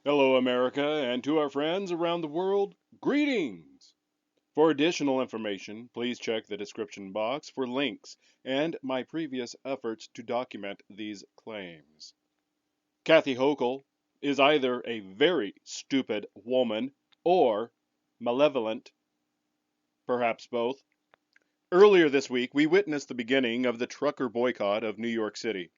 Hello, America, and to our friends around the world, greetings! For additional information, please check the description box for links and my previous efforts to document these claims. Kathy Hochul is either a very stupid woman or malevolent, perhaps both. Earlier this week, we witnessed the beginning of the trucker boycott of New York City.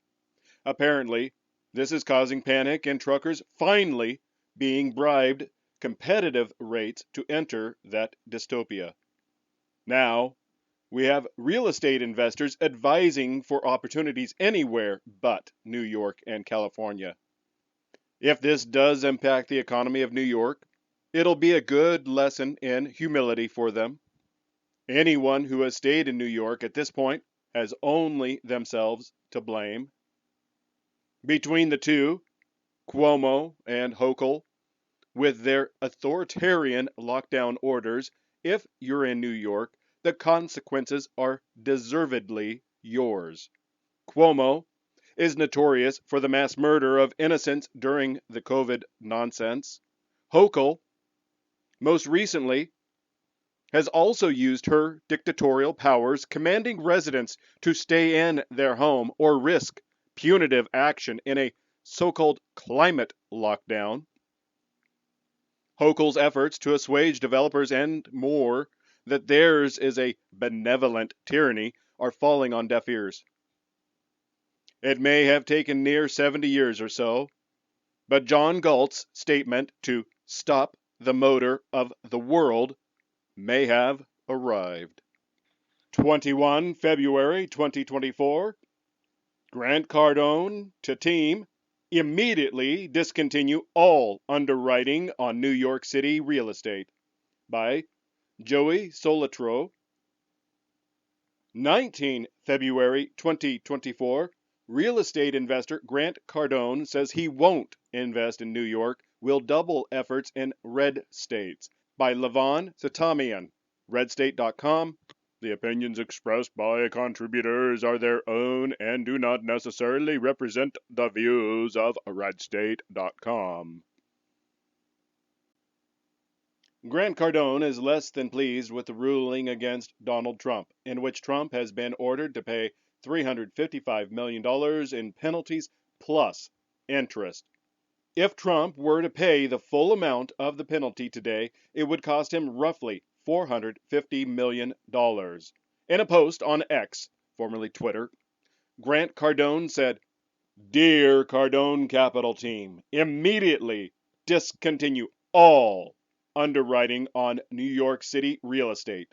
Apparently, this is causing panic and truckers finally being bribed competitive rates to enter that dystopia. Now, we have real estate investors advising for opportunities anywhere but New York and California. If this does impact the economy of New York, it'll be a good lesson in humility for them. Anyone who has stayed in New York at this point has only themselves to blame. Between the two, Cuomo and Hochul, with their authoritarian lockdown orders, if you're in New York, the consequences are deservedly yours. Cuomo is notorious for the mass murder of innocents during the COVID nonsense. Hochul, most recently, has also used her dictatorial powers, commanding residents to stay in their home or risk punitive action in a so-called climate lockdown. Hochul's efforts to assuage developers and more that theirs is a benevolent tyranny are falling on deaf ears. It may have taken near 70 years or so, but John Galt's statement to stop the motor of the world may have arrived. 21 February 2024. Grant Cardone to team immediately discontinue all underwriting on New York City real estate by Joey Solatro. 19 February 2024. Real estate investor Grant Cardone says he won't invest in New York, will double efforts in red states by Levon Satamian, redstate.com. The opinions expressed by contributors are their own and do not necessarily represent the views of redstate.com. Grant Cardone is less than pleased with the ruling against Donald Trump, in which Trump has been ordered to pay $355 million in penalties plus interest. If Trump were to pay the full amount of the penalty today, it would cost him roughly $450 million. In a post on X, formerly Twitter, Grant Cardone said, "Dear Cardone Capital Team, immediately discontinue all underwriting on New York City real estate.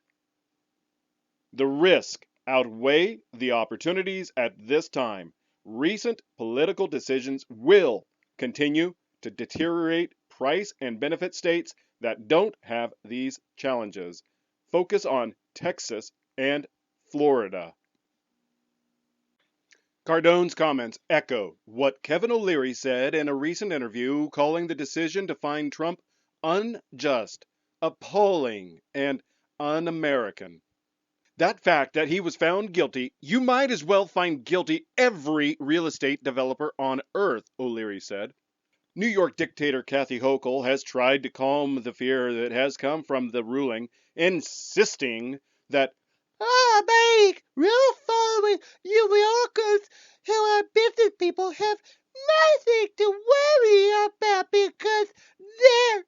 The risk outweigh the opportunities at this time. Recent political decisions will continue to deteriorate price and benefit states that don't have these challenges. Focus on Texas and Florida." Cardone's comments echo what Kevin O'Leary said in a recent interview, calling the decision to find Trump unjust, appalling, and un-American. That fact that he was found guilty, you might as well find guilty every real estate developer on earth, O'Leary said. New York dictator Kathy Hochul has tried to calm the fear that has come from the ruling, insisting that make real following New Yorkers who are business people have nothing to worry about because they're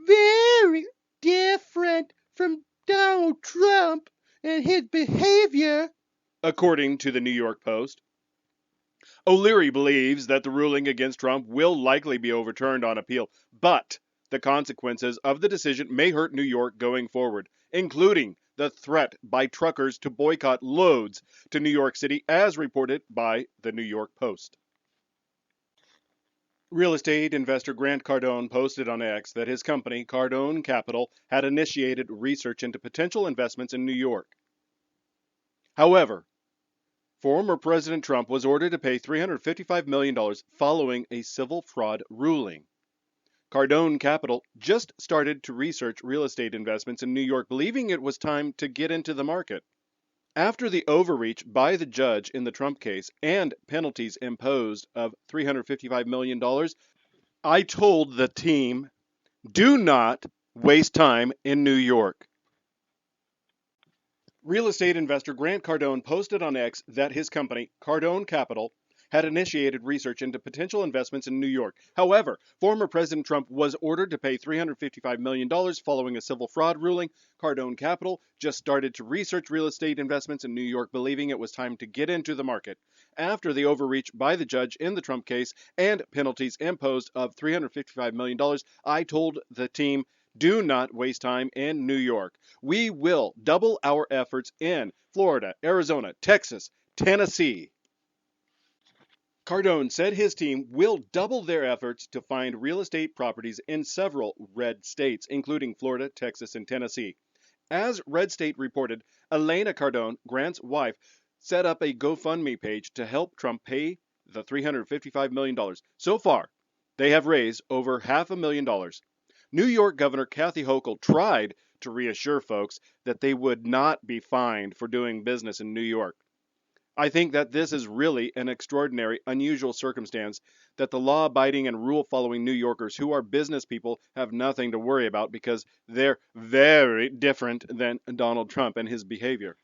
very different from Donald Trump and his behavior, according to the New York Post. O'Leary believes that the ruling against Trump will likely be overturned on appeal, but the consequences of the decision may hurt New York going forward, including the threat by truckers to boycott loads to New York City, as reported by the New York Post. Real estate investor Grant Cardone posted on X that his company, Cardone Capital, had initiated research into potential investments in New York. However, former President Trump was ordered to pay $355 million following a civil fraud ruling. Cardone Capital just started to research real estate investments in New York, believing it was time to get into the market. After the overreach by the judge in the Trump case and penalties imposed of $355 million, I told the team, do not waste time in New York. Real estate investor Grant Cardone posted on X that his company, Cardone Capital, had initiated research into potential investments in New York. However, former President Trump was ordered to pay $355 million following a civil fraud ruling. Cardone Capital just started to research real estate investments in New York, believing it was time to get into the market. After the overreach by the judge in the Trump case and penalties imposed of $355 million, I told the team, do not waste time in New York. We will double our efforts in Florida, Arizona, Texas, Tennessee. Cardone said his team will double their efforts to find real estate properties in several red states, including Florida, Texas, and Tennessee. As Red State reported, Elena Cardone, Grant's wife, set up a GoFundMe page to help Trump pay the $355 million. So far, they have raised over $500,000. New York Governor Kathy Hochul tried to reassure folks that they would not be fined for doing business in New York. I think that this is really an extraordinary, unusual circumstance that the law abiding and rule following New Yorkers who are business people have nothing to worry about because they're very different than Donald Trump and his behavior.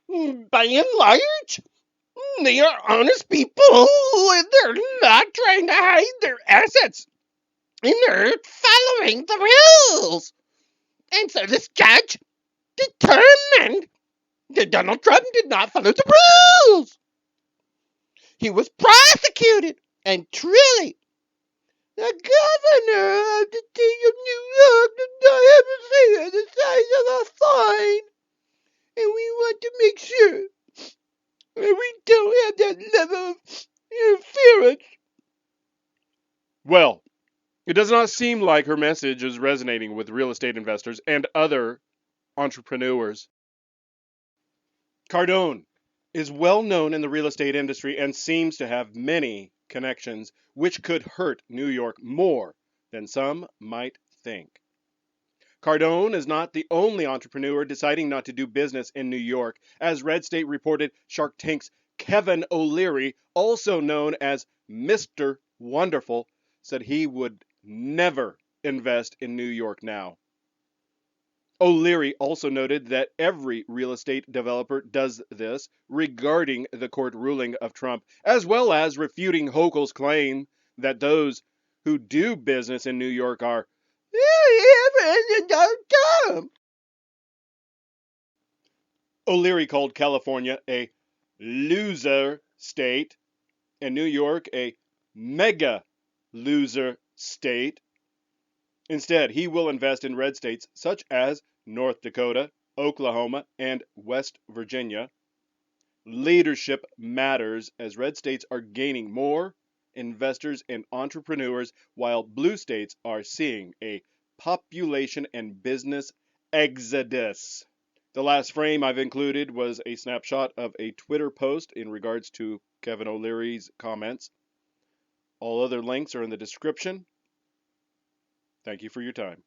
By and large, they are honest people, and they're not trying to hide their assets, and they're following the rules. And so this judge determined that Donald Trump did not follow the rules. He was prosecuted, and truly, the governor of the state of New York does not have a say on the size of a fine, and we want to make sure that we don't have that level of interference. Well, it does not seem like her message is resonating with real estate investors and other entrepreneurs. Cardone is well known in the real estate industry and seems to have many connections, which could hurt New York more than some might think. Cardone is not the only entrepreneur deciding not to do business in New York. As Red State reported, Shark Tank's Kevin O'Leary, also known as Mr. Wonderful, said he would never invest in New York now. O'Leary also noted that every real estate developer does this regarding the court ruling of Trump, as well as refuting Hochul's claim that those who do business in New York are Trump. O'Leary called California a loser state and New York a mega loser state. Instead, he will invest in red states such as North Dakota, Oklahoma, and West Virginia. Leadership matters as red states are gaining more investors and entrepreneurs, while blue states are seeing a population and business exodus. The last frame I've included was a snapshot of a Twitter post in regards to Kevin O'Leary's comments. All other links are in the description. Thank you for your time.